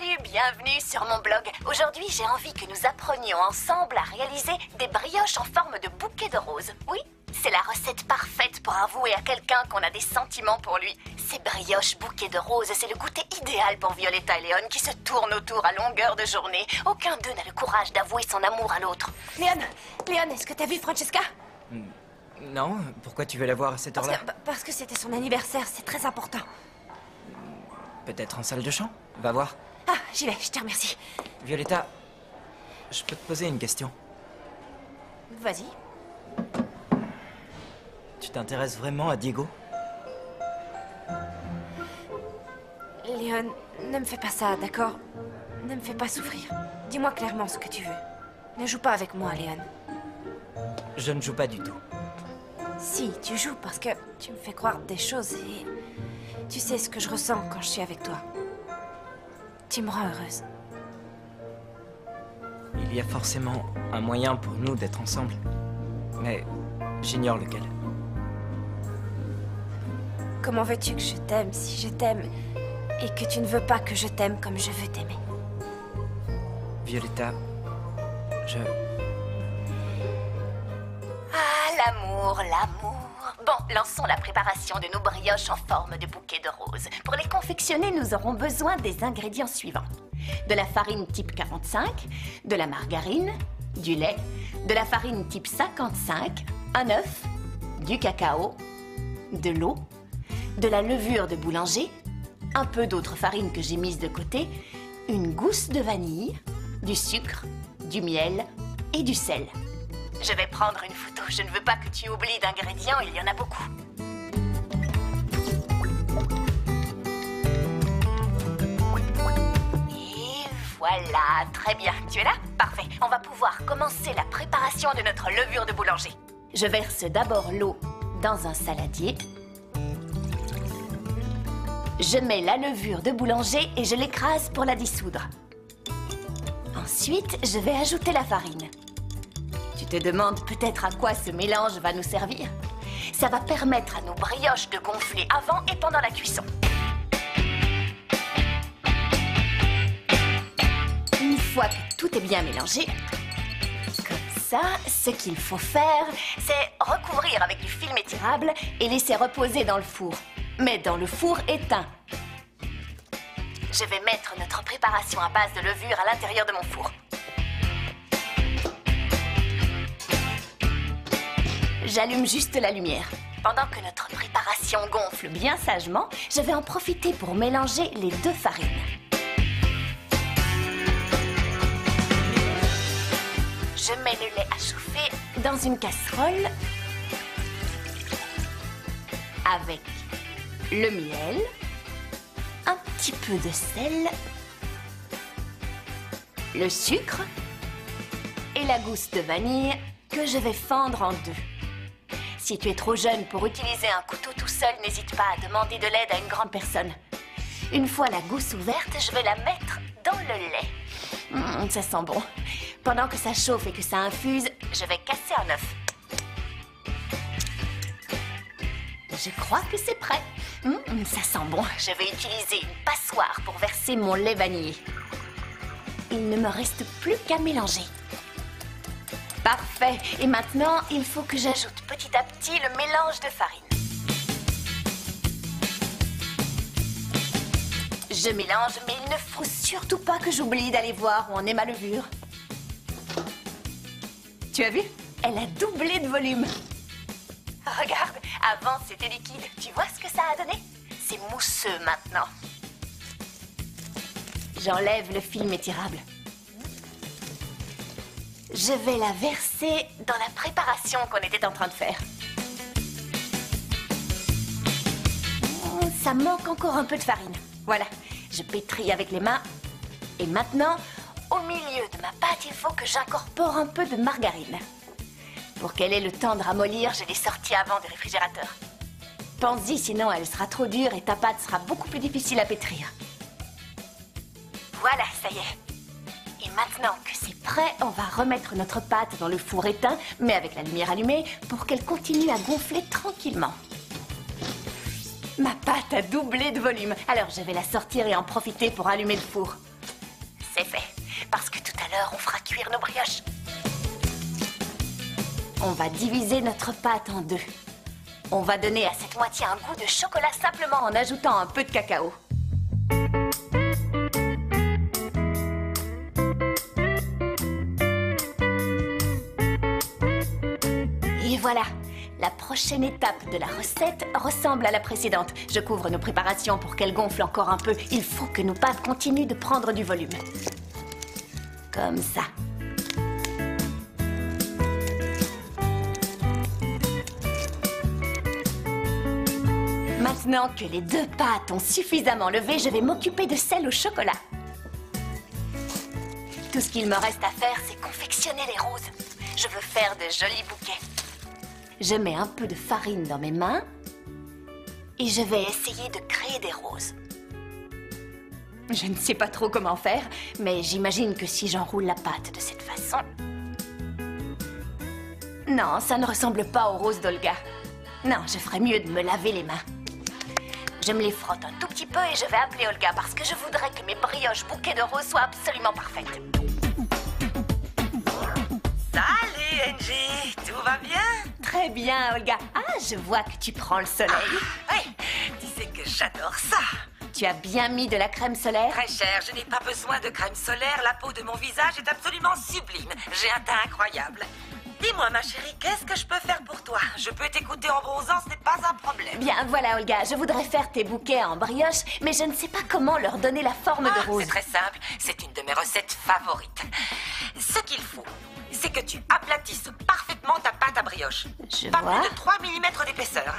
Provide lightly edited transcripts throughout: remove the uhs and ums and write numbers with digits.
Salut, bienvenue sur mon blog. Aujourd'hui, j'ai envie que nous apprenions ensemble à réaliser des brioches en forme de bouquet de roses. Oui, c'est la recette parfaite pour avouer à quelqu'un qu'on a des sentiments pour lui. Ces brioches bouquets de roses, c'est le goûter idéal pour Violetta et Léon qui se tournent autour à longueur de journée. Aucun d'eux n'a le courage d'avouer son amour à l'autre. Léon, est-ce que t'as vu Francesca? Non, pourquoi tu veux la voir à cette heure-là? Parce que c'était son anniversaire, c'est très important. Peut-être en salle de chant? Va voir. Ah, j'y vais, je te remercie. Violetta, je peux te poser une question? Vas-y. Tu t'intéresses vraiment à Diego? Léon, ne me fais pas ça, d'accord? Ne me fais pas souffrir. Dis-moi clairement ce que tu veux. Ne joue pas avec moi, Léon. Je ne joue pas du tout. Si, tu joues parce que tu me fais croire des choses et... Tu sais ce que je ressens quand je suis avec toi. Tu me rends heureuse. Il y a forcément un moyen pour nous d'être ensemble. Mais j'ignore lequel. Comment veux-tu que je t'aime si je t'aime et que tu ne veux pas que je t'aime comme je veux t'aimer? Violetta, Ah, l'amour, l'amour. Bon, lançons la préparation de nos brioches en forme de bouquet de roses. Pour les confectionner, nous aurons besoin des ingrédients suivants. De la farine type 45, de la margarine, du lait, de la farine type 55, un œuf, du cacao, de l'eau, de la levure de boulanger, un peu d'autre farine que j'ai mise de côté, une gousse de vanille, du sucre, du miel et du sel. Je vais prendre une photo. Je ne veux pas que tu oublies d'ingrédients, il y en a beaucoup. Et voilà, très bien. Tu es là? Parfait. On va pouvoir commencer la préparation de notre levure de boulanger. Je verse d'abord l'eau dans un saladier. Je mets la levure de boulanger et je l'écrase pour la dissoudre. Ensuite, je vais ajouter la farine. Tu te demandes peut-être à quoi ce mélange va nous servir? Ça va permettre à nos brioches de gonfler avant et pendant la cuisson. Une fois que tout est bien mélangé, comme ça, ce qu'il faut faire, c'est recouvrir avec du film étirable et laisser reposer dans le four. Mais dans le four éteint. Je vais mettre notre préparation à base de levure à l'intérieur de mon four. J'allume juste la lumière. Pendant que notre préparation gonfle bien sagement, je vais en profiter pour mélanger les deux farines. Je mets le lait à chauffer dans une casserole avec le miel, un petit peu de sel, le sucre et la gousse de vanille que je vais fendre en deux. Si tu es trop jeune pour utiliser un couteau tout seul, n'hésite pas à demander de l'aide à une grande personne. Une fois la gousse ouverte, je vais la mettre dans le lait. Ça sent bon. Pendant que ça chauffe et que ça infuse, je vais casser un œuf. Je crois que c'est prêt. Ça sent bon. Je vais utiliser une passoire pour verser mon lait vanillé. Il ne me reste plus qu'à mélanger. Parfait. Et maintenant, il faut que j'ajoute petit à petit le mélange de farine. Je mélange, mais il ne faut surtout pas que j'oublie d'aller voir où en est ma levure. Tu as vu? Elle a doublé de volume. Regarde, avant c'était liquide. Tu vois ce que ça a donné? C'est mousseux maintenant. J'enlève le film étirable. Je vais la verser dans la préparation qu'on était en train de faire. Ça manque encore un peu de farine. Voilà, je pétris avec les mains. Et maintenant, au milieu de ma pâte, il faut que j'incorpore un peu de margarine. Pour qu'elle ait le temps de ramollir, je l'ai sortie avant du réfrigérateur. Pense-y, sinon elle sera trop dure et ta pâte sera beaucoup plus difficile à pétrir. Voilà, ça y est. Et maintenant que c'est prêt, on va remettre notre pâte dans le four éteint, mais avec la lumière allumée, pour qu'elle continue à gonfler tranquillement. Ma pâte a doublé de volume, alors je vais la sortir et en profiter pour allumer le four. alors on fera cuire nos brioches. On va diviser notre pâte en deux. On va donner à cette moitié un goût de chocolat simplement en ajoutant un peu de cacao. Et voilà, la prochaine étape de la recette ressemble à la précédente. Je couvre nos préparations pour qu'elles gonflent encore un peu. Il faut que nos pâtes continuent de prendre du volume. Comme ça. Maintenant que les deux pâtes ont suffisamment levé, je vais m'occuper de celle au chocolat. Tout ce qu'il me reste à faire, c'est confectionner les roses. Je veux faire de jolis bouquets. Je mets un peu de farine dans mes mains et je vais essayer de créer des roses. Je ne sais pas trop comment faire, mais j'imagine que si j'enroule la pâte de cette façon... Non, ça ne ressemble pas aux roses d'Olga. Non, je ferais mieux de me laver les mains. Je me les frotte un tout petit peu et je vais appeler Olga parce que je voudrais que mes brioches bouquets de roses soient absolument parfaites. Salut Angie, tout va bien? Très bien, Olga. Ah, je vois que tu prends le soleil. Oui, tu sais que j'adore ça. Tu as bien mis de la crème solaire? Très cher, je n'ai pas besoin de crème solaire. La peau de mon visage est absolument sublime. J'ai un teint incroyable. Dis-moi, ma chérie, qu'est-ce que je peux faire pour toi? Je peux t'écouter en bronzant, ce n'est pas un problème. Bien, voilà, Olga. Je voudrais faire tes bouquets en brioche, mais je ne sais pas comment leur donner la forme de rose. C'est très simple. C'est une de mes recettes favorites. Ce qu'il faut, c'est que tu aplatisses parfaitement ta pâte à brioche. Je pas vois. plus de 3 mm d'épaisseur.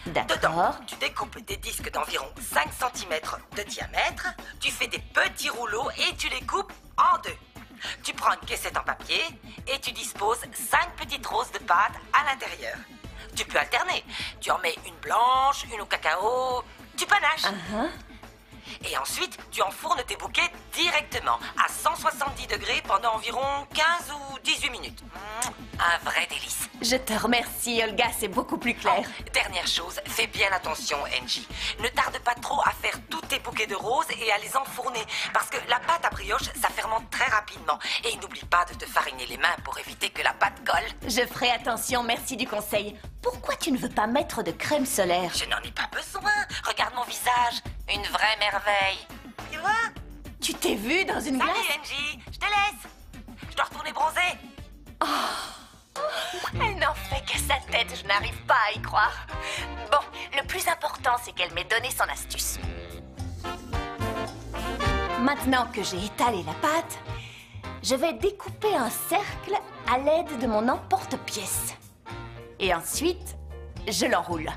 D'accord. Dedans, tu découpes des disques d'environ 5 cm de diamètre, tu fais des petits rouleaux et tu les coupes en deux. Tu prends une caissette en papier et tu disposes 5 petites roses de pâte à l'intérieur. Tu peux alterner. Tu en mets une blanche, une au cacao, tu panaches. Et ensuite, tu enfournes tes bouquets directement à 170 degrés pendant environ 15 ou 18 minutes. Un vrai délice. Je te remercie, Olga, c'est beaucoup plus clair. Dernière chose, fais bien attention, Angie. Ne tarde pas trop à faire tous tes bouquets de roses et à les enfourner. Parce que la pâte à brioche, ça fermente très rapidement. Et n'oublie pas de te fariner les mains pour éviter que la pâte colle. Je ferai attention, merci du conseil. Pourquoi tu ne veux pas mettre de crème solaire? Je n'en ai pas besoin. Regarde mon visage. Une vraie merveille. Tu vois? Tu t'es vue dans une glace? Salut, Angie. Je te laisse. Je dois retourner bronzer. Elle n'en fait que sa tête, je n'arrive pas à y croire. Bon, le plus important, c'est qu'elle m'ait donné son astuce. Maintenant que j'ai étalé la pâte, je vais découper un cercle à l'aide de mon emporte-pièce. Et ensuite, je l'enroule.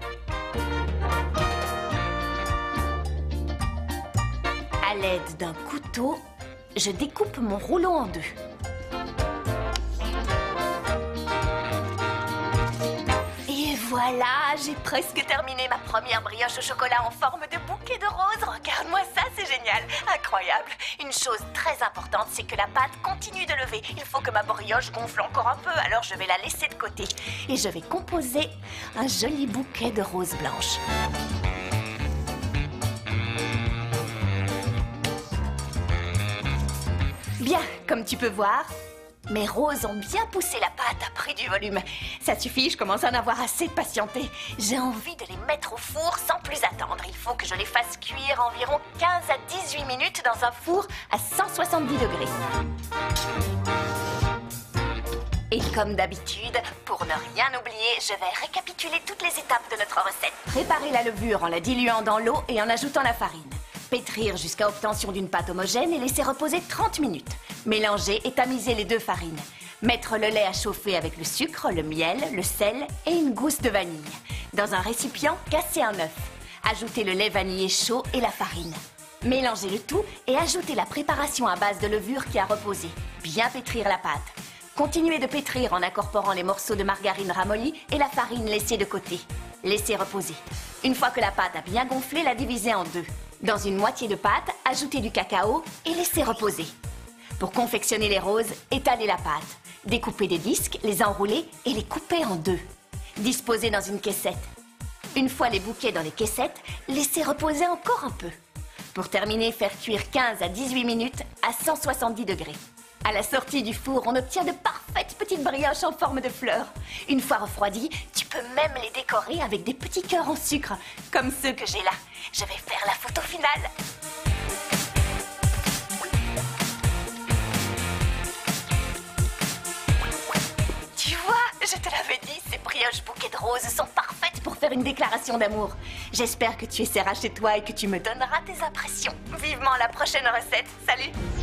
À l'aide d'un couteau, je découpe mon rouleau en deux. Et voilà, j'ai presque terminé ma première brioche au chocolat en forme de bouquet de roses. Regarde-moi ça, c'est génial, incroyable. Une chose très importante, c'est que la pâte continue de lever. Il faut que ma brioche gonfle encore un peu, alors je vais la laisser de côté. Et je vais composer un joli bouquet de roses blanches. Bien, comme tu peux voir, mes roses ont bien poussé la pâte à pris du volume. Ça suffit, je commence à en avoir assez de patienter. J'ai envie de les mettre au four sans plus attendre. Il faut que je les fasse cuire environ 15 à 18 minutes dans un four à 170 degrés. Et comme d'habitude, pour ne rien oublier, je vais récapituler toutes les étapes de notre recette. Préparer la levure en la diluant dans l'eau et en ajoutant la farine. Pétrir jusqu'à obtention d'une pâte homogène et laisser reposer 30 minutes. Mélanger et tamiser les deux farines. Mettre le lait à chauffer avec le sucre, le miel, le sel et une gousse de vanille. Dans un récipient, casser un œuf. Ajouter le lait vanillé chaud et la farine. Mélanger le tout et ajouter la préparation à base de levure qui a reposé. Bien pétrir la pâte. Continuez de pétrir en incorporant les morceaux de margarine ramollie et la farine laissée de côté. Laissez reposer. Une fois que la pâte a bien gonflé, la divisez en deux. Dans une moitié de pâte, ajoutez du cacao et laissez reposer. Pour confectionner les roses, étalez la pâte. Découpez des disques, les enroulez et les coupez en deux. Disposez dans une caissette. Une fois les bouquets dans les caissettes, laissez reposer encore un peu. Pour terminer, faire cuire 15 à 18 minutes à 170 degrés. À la sortie du four, on obtient de parfaites petites brioches en forme de fleurs. Une fois refroidies, tu peux même les décorer avec des petits cœurs en sucre, comme ceux que j'ai là. Je vais faire la photo finale. Tu vois, je te l'avais dit, ces brioches bouquets de roses sont parfaites pour faire une déclaration d'amour. J'espère que tu essaieras chez toi et que tu me donneras tes impressions. Vivement la prochaine recette. Salut!